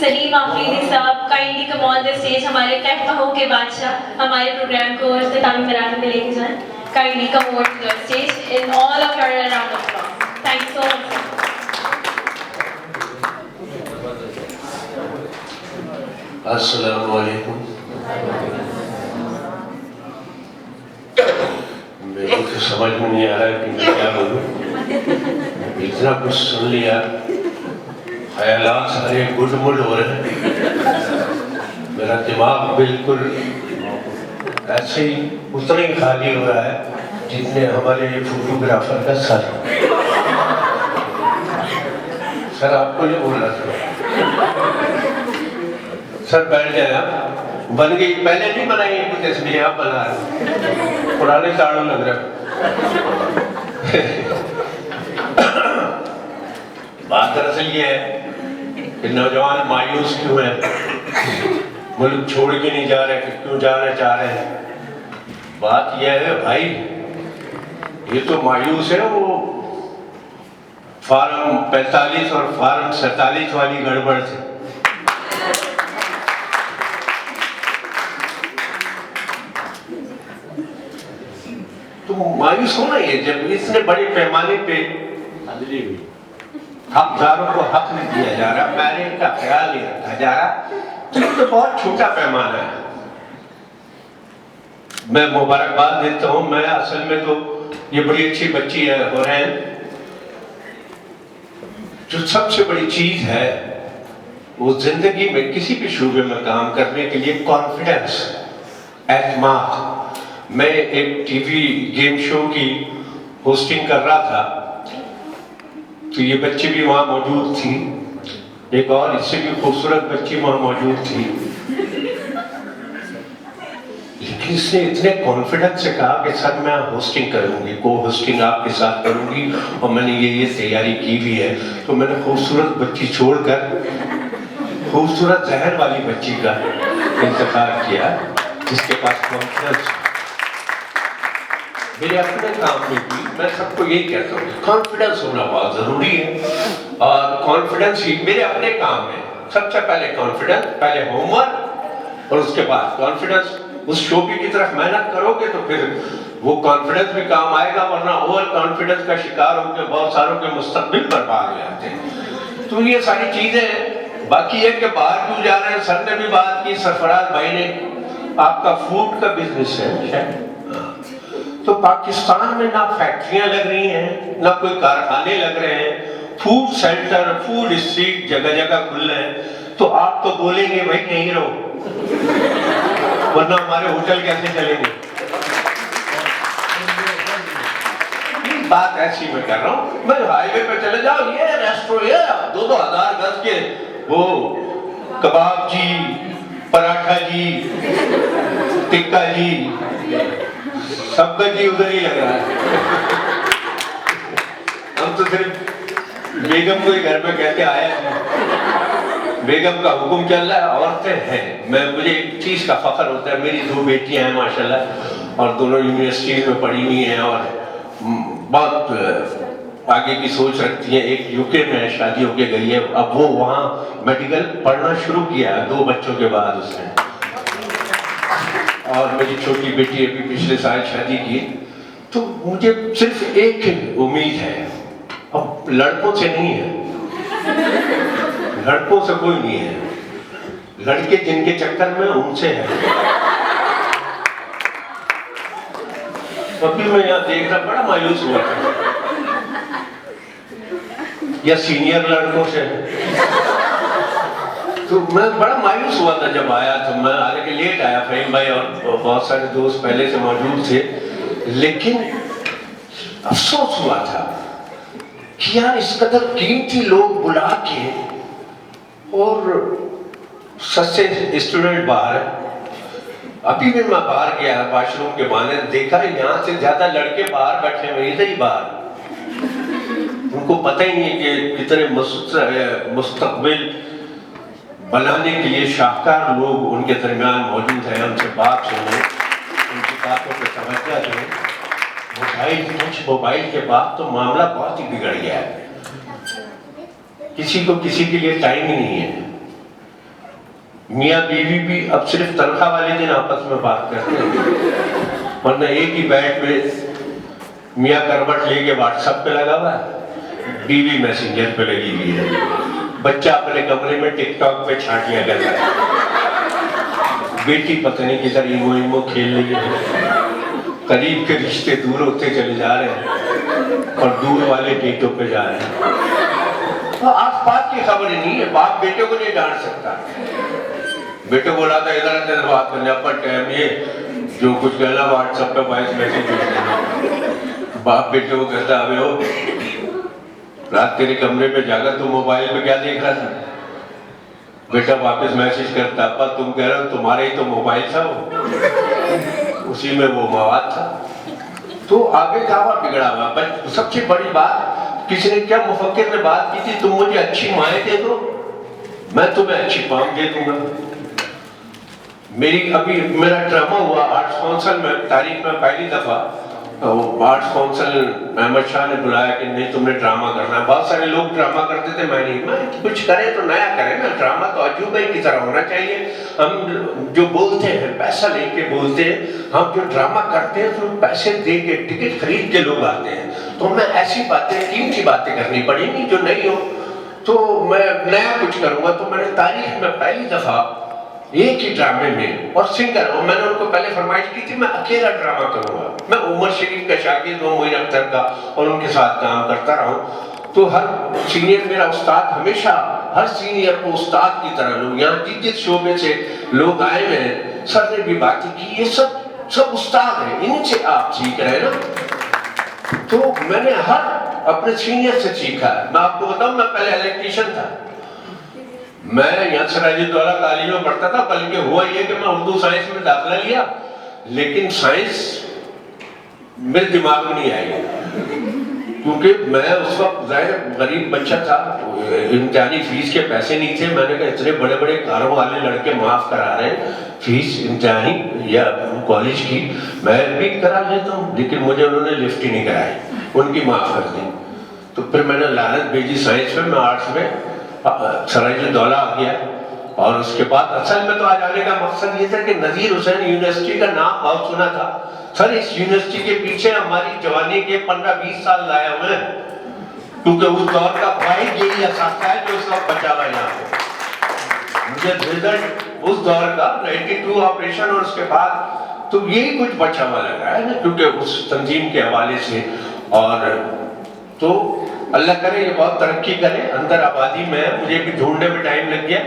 सलीम आफरीदी साहब kindly come on the stage, हमारे कहकहों के बादशाह हमारे प्रोग्राम को इख्तितामी मराहल में लेके जाएं। Kindly come over to the stage in all of your round of applause. Thank you so much. अस्सलामु अलैकुम। मेरे को समझ में नहीं आ रहा है कि मैं क्या बोलूं। इतना कुछ सुन लिया, ख्यालात सारे गुडमुड हो रहे हैं। मेरा दिमाग बिल्कुल ऐसे ही उतना ही खाली हो रहा है जितने हमारे फोटोग्राफर का सर। सर आपको ये बोल रहा था, सर बैठ जाए। आप बन गई, पहले नहीं बनाई है कुछ तस्वीरें, आप बना रहे, पुराने ताड़ों लग रहे। बात दरअसल ये है कि नौजवान मायूस क्यों है, मुल्क छोड़ के नहीं जा रहे, क्यों जाना चाह रहे हैं। बात यह है भाई, ये तो मायूस है वो फार्म 45 और फार्म 47 वाली गड़बड़ से। तो मायूस होना ही है जब इतने बड़े पैमाने पे हकदारों को हक नहीं दिया जा रहा, मैंने इनका ख्याल नहीं रखा जा रहा, तो ये तो बहुत छोटा पैमाना है। मैं मुबारकबाद देता हूं, मैं असल में तो ये बड़ी अच्छी बच्ची है और है। जो सबसे बड़ी चीज है वो जिंदगी में किसी भी शूबे में काम करने के लिए कॉन्फिडेंस, एतमाद। मैं एक टीवी गेम शो की होस्टिंग कर रहा था, तो ये बच्ची भी वहां मौजूद थी, एक और इससे भी खूबसूरत बच्ची वहां मौजूद थी। लेकिन इसने इतने कॉन्फिडेंस से कहा कि सर मैं होस्टिंग करूंगी, को होस्टिंग आपके साथ करूंगी, और मैंने ये तैयारी की भी है। तो मैंने खूबसूरत बच्ची छोड़कर खूबसूरत जहर वाली बच्ची का इंतखाब किया, जिसके पास कॉन्फिडेंस। मेरे अपने काम में भी मैं सबको यही कहता हूँ, कॉन्फिडेंस होना बहुत जरूरी है। और कॉन्फिडेंस ही मेरे अपने काम में सबसे पहले कॉन्फिडेंस, पहले होमवर्क और उसके बाद कॉन्फिडेंस। उस शोबी की तरफ मेहनत करोगे तो फिर वो कॉन्फिडेंस भी काम आएगा, वरना ओवर कॉन्फिडेंस का शिकार होकर बहुत सारों के मुस्तकबिल बर्बाद हो जाते हैं। तो ये सारी चीजें, बाकी है कि बाहर क्यों जा रहे हैं, सर ने भी बात की, सरफराज भाई ने, आपका फूड का बिजनेस है शायद, तो पाकिस्तान में ना फैक्ट्रियां लग रही हैं, ना कोई कारखाने लग रहे हैं, फूड सेंटर, फूड स्ट्रीट जगह जगह खुल रहे हैं। तो आप तो बोलेंगे भाई यहीं रहो, वरना हमारे होटल कैसे चलेंगे। बात ऐसी मैं कर रहा हूँ, मैं हाईवे पे चले जाओ, ये रेस्टोरेंट, ये 2-2 हजार गज के वो कबाब जी, पराठा जी, टिक्का जी, सबका जी उधर ही लग रहा है। हम तो सिर्फ बेगम को ही घर में कहते आए हैं, बेगम का हुक्म चल रहा है, औरतें हैं। मुझे एक चीज का फख्र होता है, मेरी 2 बेटियां हैं माशाल्लाह, और दोनों यूनिवर्सिटी में पढ़ी हुई हैं और बहुत आगे की सोच रखती है। एक यूके में शादी होके गई है, अब वो वहाँ मेडिकल पढ़ना शुरू किया 2 बच्चों के बाद उसने। और मेरी छोटी बेटी अभी पिछले साल शादी की। तो मुझे सिर्फ एक उम्मीद है, अब लड़कों से नहीं है, लड़कों से कोई नहीं है, लड़के जिनके चक्कर में उनसे है। अभी मैं यहाँ देख रहा, बड़ा मायूस हुआ था, या सीनियर लड़कों से। तो मैं बड़ा मायूस हुआ था जब आया, तो मैं हालांकि लेट आया, फहीम भाई और बहुत सारे दोस्त पहले से मौजूद थे, लेकिन अफसोस हुआ था कि यार इस कदर कीमती लोग बुला के और सस्ते स्टूडेंट बाहर। अभी भी मैं बाहर गया वाशरूम के बहाने, देखा यहाँ से ज्यादा लड़के बाहर बैठे हुए, इधर ही बाहर। उनको पता ही नहीं है कि कितने मुस्तकबिल बनाने के लिए शाहकार लोग उनके दरमियान मौजूद हैं। उनसे बात सुने, उनकी बातों पर तवज्जो दें। मोबाइल के बाद तो मामला बहुत ही बिगड़ गया है, किसी को किसी के लिए टाइम ही नहीं है। मियाँ बीवी भी अब सिर्फ तनख्वाह वाले दिन आपस में बात करते हैं, वरना एक ही बैग में मियाँ करवट लेके व्हाट्सएप पे लगा हुआ है, बीवी मैसेंजर पे लगी हुई है, बच्चा अपने कमरे में टिकटॉक पे छाटियां कर रहा है, बेटी पता नहीं किधर इमो इमो खेल रही है, करीब के रिश्ते दूर होते चले जा रहे हैं और दूर वाले डेटों पे जा रहे हैं। तो आस पास की खबर ही नहीं है, बाप बेटे को नहीं डांट सकता। बेटे बोला था इधर बात करने पर टाइम ये जो कुछ कहना व्हाट्सएप पे वॉइस मैसेज भेज देना। बाप बेटे को कहता अबे हो रात तेरे कमरे पे जागा, तू मोबाइल पे क्या देख रहा था? बेटा वापस मैसेज करता पर तुम कह रहे हो तुम्हारे ही तो मोबाइल था वो, उसी में वो मवाद था। तो आगे दावा बिगड़ा हुआ। पर सबसे बड़ी बात किसी ने क्या मुफक्किर ने बात की थी, तुम मुझे अच्छी माएँ दे दो मैं तुम्हें अच्छी पाम दे दूंगा। मेरी अभी मेरा ड्रामा हुआ आर्ट्स काउंसिल में, तारीख में पहली दफा आर्ट्स काउंसिल अहमद शाह ने बुलाया कि नहीं तुमने ड्रामा करना है। बहुत सारे लोग ड्रामा करते थे, मैं कुछ करें तो नया करें ना, ड्रामा तो अजूबे की तरह होना चाहिए। हम जो बोलते हैं पैसा लेके बोलते हैं, हम जो ड्रामा करते हैं तो पैसे दे के टिकट खरीद के लोग आते हैं। तो मैं ऐसी बातें कीमती बातें करनी पड़ेंगी जो नहीं हो, तो मैं नया कुछ करूंगा। तो मैंने तारीख में पहली दफा एक ही ड्रामे में और सिंगर, और मैंने उनको पहले फरमाइश की थी मैं अकेला ड्रामा करूंगा। मैं उमर शरीफ का शागिर्द हूँ, मोइन अख्तर का, और उनके साथ काम करता रहा हूँ। तो हर सीनियर मेरा उस्ताद, हमेशा हर सीनियर को उस्ताद की तरह लोग, यहाँ जिस शोबे से लोग आए हुए हैं, सर ने भी बातें की, ये सब उस्ताद हैं, इनसे आप सीख रहे हैं ना। तो मैंने हर अपने सीनियर से सीखा है। मैं आपको बताऊं, मैं पहले इलेक्ट्रीशियन था, मैं यहाँ सराजुद्दौला कॉलेज में पढ़ता था। बल्कि हुआ ये कि मैं उर्दू साइंस में दाखिला लिया, लेकिन साइंस मेरे दिमाग में नहीं आई, क्योंकि मैं उस वक्त जाहिर गरीब बच्चा था, इम्तिहानी फीस के पैसे नहीं थे। मैंने कहा इतने बड़े बड़े कारों वाले लड़के माफ करा रहे हैं फीस इम्तिहानी या कॉलेज की, मैं भी करा लेता हूँ। लेकिन मुझे उन्होंने लिफ्ट ही नहीं कराई, उनकी माफ कर दी। तो फिर मैंने लानत भेजी साइंस में, मैं आर्ट्स में सराजुद्दौला आ गया। और उसके बाद असल में तो आ जाने का मकसद ये था कि नजीर हुसैन यूनिवर्सिटी का नाम बहुत सुना था। सर इस यूनिवर्सिटी के पीछे हमारी जवानी के 15-20 साल लाए हुए हैं, क्योंकि उस दौर का वाहिद यही असासा है जो इस वक्त बचा हुआ यहाँ पे। मुझे रिजल्ट उस दौर का 92 ऑपरेशन और उसके बाद तो यही कुछ बचा हुआ लग रहा है ना, क्योंकि उस तंजीम के हवाले से। और तो अल्लाह करे ये बहुत तरक्की करे, अंदर आबादी में मुझे भी ढूंढने में टाइम लग गया,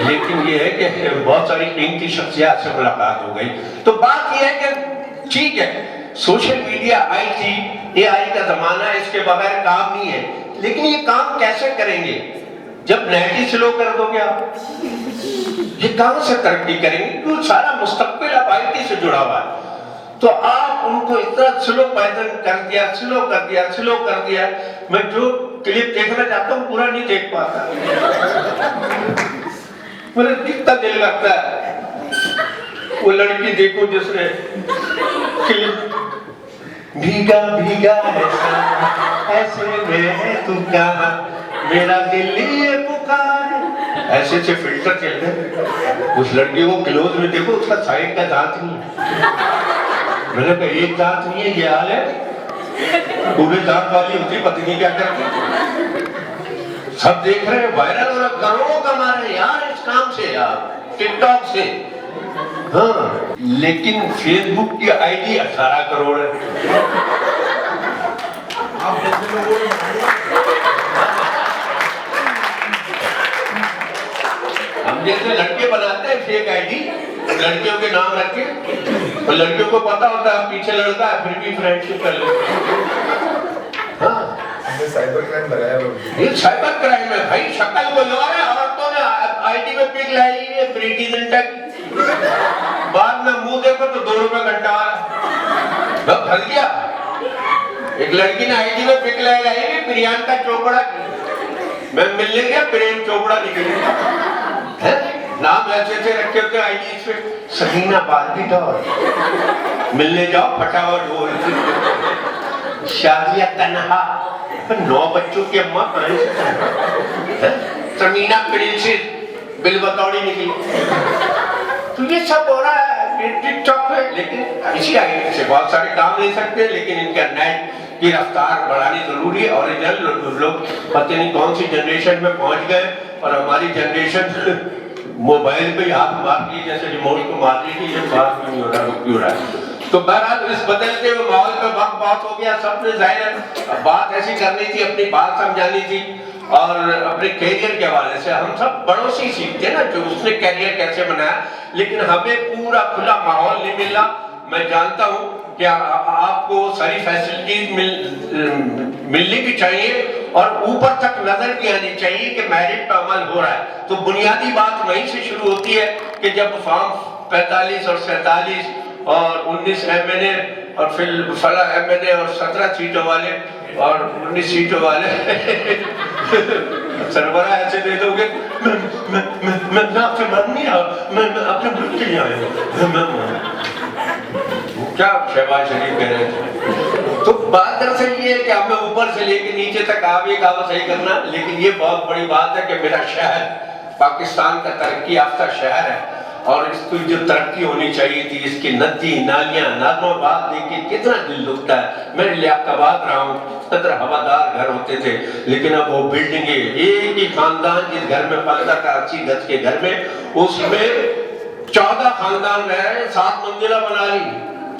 लेकिन ये है कि बहुत सारी कीमती शख्सियत से मुलाकात हो गई। तो बात ये है कि ठीक है, सोशल मीडिया आई थी, AI का जमाना है, इसके बगैर काम नहीं है। लेकिन ये काम कैसे करेंगे जब नेट ही स्लो कर दोगे आप? ये कहां से तरक्की करेंगे? क्योंकि सारा मुस्तकबिल अब IT से जुड़ा हुआ है। तो आप उनको इतना स्लो पैदल कर दिया। मैं जो क्लिप देखना चाहता हूँ पूरा नहीं देख पाता। मेरा कितना दिल लगता है वो लड़की देखो जिसने क्लिप भीगा भीगा ऐसे में है तू कहाँ, मेरा दिल ये पुकार, ऐसे से फिल्टर चल रहे। उस लड़की को क्लोज में देखो, उसका साइड का दांत नहीं है। मैंने कहा एक दांत नहीं है, ये हाल है, पूरे दांत वाली होती पता नहीं क्या करती। सब देख रहे हैं, वायरल हो रहा, करोड़ों कमा रहे हैं यार इस काम से, यार टिकटॉक से। हाँ, लेकिन फेसबुक की आईडी 18 करोड़ है। हम जैसे लड़के बनाते हैं फेक आईडी, लड़कियों के नाम रख के, और लड़कियों को पता होता है पीछे लड़का है, फिर भी फ्रेंडशिप कर लेते हैं। हाँ, साइबर क्राइम लगाया हुआ है। ये साइबर क्राइम है भाई, शक्ल को लगा रहे हैं। औरतों ने आईडी में पिक लाई है प्रीति जिंटा की, बाद में मुंह देखो तो 2 रुपए घंटा आ रहा। फंस गया। एक लड़की ने आईडी में पिक लाई है प्रियंका चोपड़ा की, मैं मिलने गया, प्रेम चोपड़ा निकली। नाम ऐसे रखे होते आईडी पे, सकीना बाल्टी डॉल, मिलने जाओ फटाफट बोल, शादिया तन्हा, 9 बच्चों की अम्मा, समीना प्रिंसेस, बिल बतौड़ी निकली। तो ये सब हो रहा है टिकटॉक पे, लेकिन इसी आईडी से बहुत सारे काम ले सकते हैं, लेकिन इनका नेट की रफ्तार बढ़ानी जरूरी है। ओरिजिनल लोग पता नहीं कौन सी जनरेशन में पहुंच गए, और हमारी जनरेशन मोबाइल पे हाथ मार ली, जैसे रिमोट को मार ली थी, ये बात नहीं हो रहा, क्यों हो रहा है। तो बहरहाल इस बदलते हुए माहौल पे वक्त बात हो गया, सबने जाहिर है बात ऐसी करनी थी, अपनी बात समझानी थी, और अपने कैरियर के हवाले से हम सब बड़ों से ही सीखते हैं ना, जो उसने कैरियर कैसे बनाया, लेकिन हमें पूरा खुला माहौल नहीं मिला। मैं जानता हूँ कि आपको सारी फैसिलिटीज मिलनी भी चाहिए, और ऊपर तक नजर भी आनी चाहिए कि मेरिट पे अमल हो रहा है। तो बुनियादी बात वहीं से शुरू होती है कि जब फॉर्म 45 और 47 और 19 MNA और फिर फला MNA और 17 सीटों वाले और 19 सीटों वाले सरबरा ऐसे दे दोगे, मैं आपसे मन नहीं आ, मैं अपने मुल्क के लिए आया हूँ। क्या शहबाज शरीफ कह रहे थे। तो बात दरअसल ये है कि हमें ऊपर से लेकर नीचे तक आप ये काम सही करना, लेकिन ये बहुत बड़ी बात है कि मेरा शहर पाकिस्तान का तरक्की याफ्ता शहर है, और इसकी जो तरक्की होनी चाहिए थी, इसकी नदी नालियां नाज़माबाद देख के कितना दिल दुखता है। मैं लियाकताबाद रहा हूँ, इतना हवादार घर होते थे, लेकिन अब वो बिल्डिंगे, एक ही खानदान जिस घर में पलता था 80 गज के घर में, उसमें 14 खानदान रह रहे, 7 मंजिला बना ली,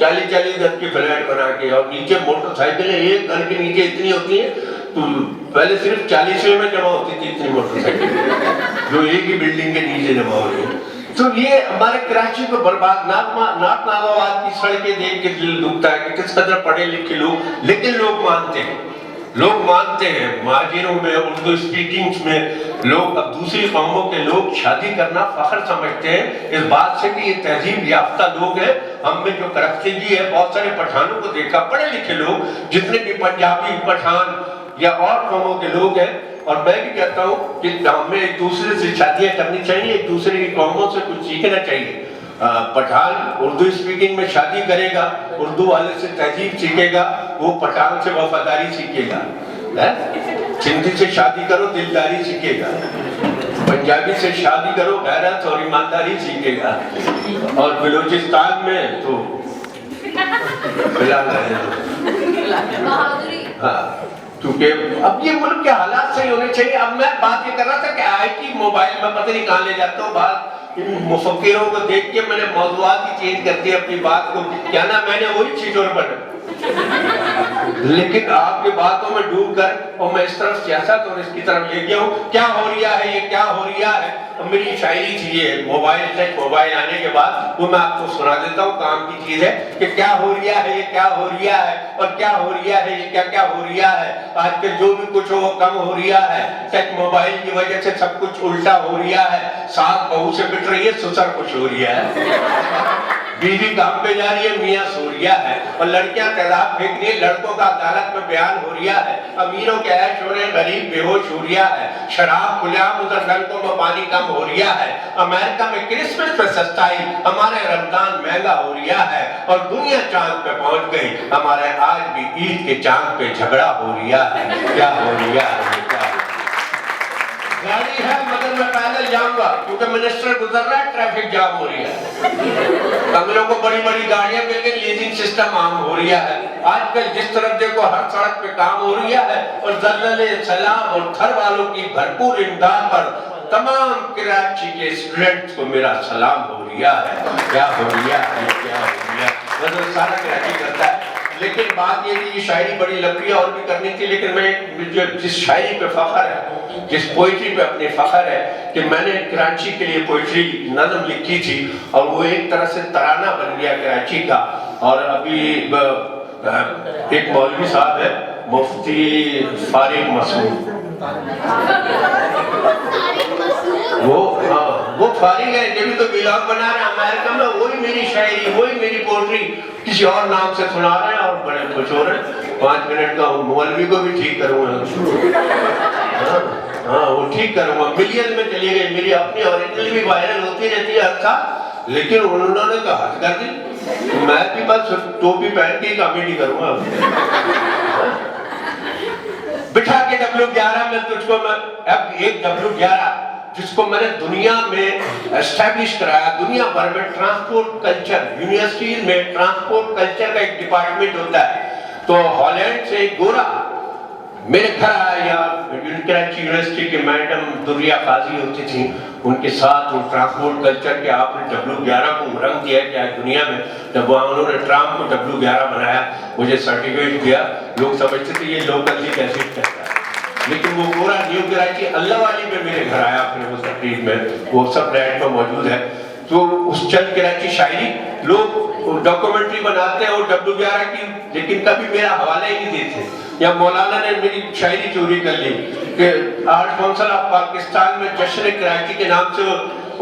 40-40 गज के फ्लैट बना के, और नीचे मोटरसाइकिलें एक घर के नीचे इतनी होती है, तो पहले सिर्फ 40वें में जमा होती थी इतनी मोटरसाइकिल जो एक ही बिल्डिंग के नीचे जमा हो रही है। तो ये हमारे कराची को बर्बाद, नात नागाबाद की सड़कें देख के दिल दुखता है कि किस कदर पढ़े लिखे लोग, लेकिन लोग मानते हैं महाजिरों में, उर्दू स्पीकिंग में लोग, अब दूसरी कौमों के लोग शादी करना फख्र समझते हैं इस बात से कि ये तहजीब याफ्ता लोग हैं। हम में जो करप्शनगी है, बहुत सारे पठानों को देखा, पढ़े लिखे लोग जितने भी पंजाबी पठान या और कौमों के लोग हैं, और मैं भी कहता हूँ कि हमें एक दूसरे से शादियां करनी चाहिए, एक दूसरे की कौमों से कुछ सीखना चाहिए। पठान उर्दू स्पीकिंग में शादी करेगा, उर्दू वाले से तहजीब सीखेगा, वो पठान से वफादारी सीखेगा, सिंधी से शादी करो दिलदारी सीखेगा, पंजाबी से शादी करो गैरत और ईमानदारी सीखेगा, और बलूचिस्तान में तो हाँ, क्योंकि अब ये मुल्क के हालात सही होने चाहिए। अब मैं बात ये कर रहा था कि IT मोबाइल में पता नहीं कहाँ ले जाता हूँ बात, इन मुफक्किरों को देख के मैंने मौज़ूआत ही चेंज कर दिया अपनी बात को, क्या ना मैंने वही चीजों पर लेकिन आपकी बातों में डूब कर और मैं इस तरफ सियासत और इसकी तरफ ले गया हूँ। क्या हो रहा है, ये क्या हो रहा है। मेरी शायरी थी ये मोबाइल आने के बाद, वो मैं आपको सुना देता हूँ। काम की चीज है कि क्या हो रहा है, ये क्या हो रहा है, और क्या हो रहा है, ये क्या क्या हो रहा है। आजकल जो भी कुछ हो वो कम हो रहा है, टेक मोबाइल की वजह से सब कुछ उल्टा हो रहा है। सास बहू से पिट रही है, ससुर खुश हो रहा है, बीवी काम पे जा रही है, मियाँ सो रहा है, और लड़कियां तेजाब फेंक रही है, लड़कों का अदालत में बयान हो रहा है, अमीरों के ऐश हो रहे हैं, गरीब बेहोश हो रहा है, शराब खुलेआम उधर नलकों में पानी कम हो रहा है, अमेरिका में क्रिसमस पे सस्ताई, हमारे रमजान महंगा हो रहा है, और दुनिया चांद पे पहुंच गई, हमारे आज भी ईद के चांद पे झगड़ा हो रहा है। क्या हो रहा है, गाड़ी है मगर मैं पैदल जाऊंगा क्योंकि मिनिस्टर गुजर रहा है, ट्रैफिक जाम हो रही है। बंगलों को बड़ी बड़ी गाड़ियां मिल गई, लीजिंग सिस्टम आम हो रहा है। आजकल जिस तरफ देखो हर सड़क पे काम हो रहा है, और जल्जले सैलाब और थर वालों की भरपूर इमदाद पर तमाम कराची के स्टूडेंट्स को मेरा सलाम हो रहा है। क्या हो रहा है, क्या हो रहा है, मतलब सारा कराची करता है। लेकिन बात ये कि शायरी बड़ी लंबी और भी करनी थी, लेकिन मैं जिस शायरी पे फख्र है, जिस पोइट्री पे अपने फख्र है कि मैंने कराची के लिए पोइट्री नज़म लिखी थी, और वो एक तरह से तराना बन गया कराची का। और अभी एक मौलवी साहब है मुफ्ती फारिक मसूद, वो फारिग है, जब भी तो ब्लॉग बना रहे हैं अमेरिका में, वही मेरी शायरी, वही मेरी पोइट्री किसी और नाम से सुना रहे हैं, और बड़े खुश हो रहे हैं। 5 मिनट का मौलवी को भी ठीक करूंगा, हाँ वो ठीक करूंगा। मिलियन में चली गई, मेरी अपनी ओरिजिनल भी वायरल होती रहती है हर साल, लेकिन उन्होंने तो हद कर दी। मैं भी बस टोपी पहन के कॉमेडी करूंगा, बिठा के W11 में तुझको मैं, अब एक W11 जिसको मैंने दुनिया में एस्टैब्लिश कराया। दुनिया भर में ट्रांसपोर्ट कल्चर, यूनिवर्सिटीज में ट्रांसपोर्ट कल्चर का एक डिपार्टमेंट होता है। तो हॉलैंड से एक गोरा मेरे घर आया, कराची यूनिवर्सिटी के मैडम दुर्या काजी होती थी, उनके साथ वो ट्रांसपोर्ट कल्चर के आपने W11 को रंग दिया क्या दुनिया में। जब वहाँ उन्होंने ट्राम को W11 बनाया, मुझे सर्टिफिकेट दिया, लोग समझते थे ये लोकल ही कैसे करता है। लेकिन वो पूरा न्यू कराची अल्लाह वाली में मेरे घर आया अपने वो तकरीर में, वो सब नेट में मौजूद है। तो उस चल कराची शायरी लोग डॉक्यूमेंट्री बनाते हैं और W11 की, लेकिन कभी मेरा हवाला ही नहीं देते। या मौलाना ने मेरी शायरी चोरी कर ली कि आर्ट काउंसिल ऑफ पाकिस्तान में जश्न कराची के नाम से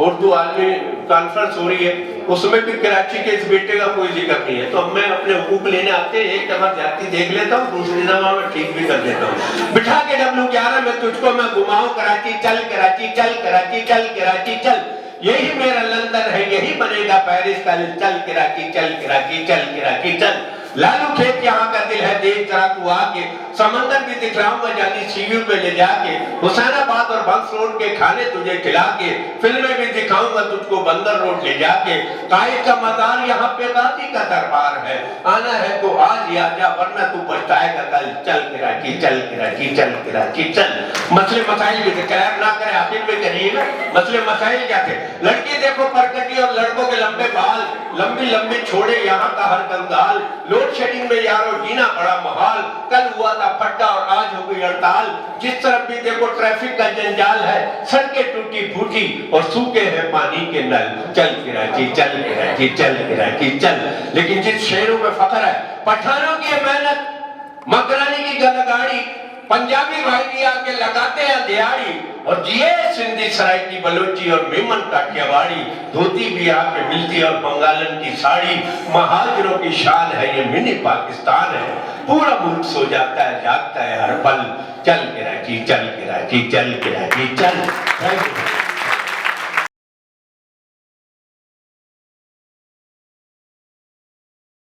उर्दू आलमी कॉन्फ्रेंस हो रही है, उसमें भी कराची के इस बेटे का कोई जिक्र नहीं है। तो अब मैं अपने हुकूक लेने आते एक दफा जाती देख लेता हूँ, दूसरी दफा मैं ठीक भी कर देता हूँ। बिठा के W11 में तुझको मैं घुमाऊं कराची, चल कराची, चल कराची, चल कराची, चल, यही मेरा लंदन है, यही बनेगा पेरिस कल, चल कराची, चल कराची, चल कराची, चल। लालू खेत यहाँ का दिल है, देख जरा तू आके, समंदर भी दिखलाऊंगा जानी सीयू पे ले जाके, हुसैनाबाद और बंस रोड के खाने तुझे खिला के, फिल्में भी दिखाऊंगा तुझको बंदर रोड ले जाके। कायद का मजार यहाँ पे गाजी का दरबार है, आना है तो आज ही आजा वरना तू पछताएगा कल, चल कराची, चल कराची, चल कराची, चल। मसले मसाइल भी थे, क्रैप ना करे आखिर में करिएगा। मसले मसाइल क्या थे? लड़की देखो परकटी और लड़कों के लंबे बाल, लंबी लंबी छोड़े यहाँ का हर कंगाल, लोड शेडिंग में यारो जीना बड़ा मुहाल, कल हुआ था फट्टा और आज हो गई हड़ताल। जिस तरफ भी देखो ट्रैफिक का जंजाल है, सड़कें टूटी फूटी और सूखे हैं पानी के नल, चल कराची, चल कराची, चल कराची, चल। लेकिन जिस शहरों में फख्र है, पठानों की मेहनत, मकरानी की गलगाड़ी, पंजाबी भाई भी आके लगाते हैं दिहाड़ी, और जिए सिंधी सराय की बलोची और मेमन काठियावाड़ी, धोती भी यहाँ पे मिलती है और बंगालन की साड़ी, महाजरों की शान है ये मिनी पाकिस्तान है, पूरा मुल्क सो जाता है जागता है हर पल, चल कराची, चल कराची, चल कराची, चल।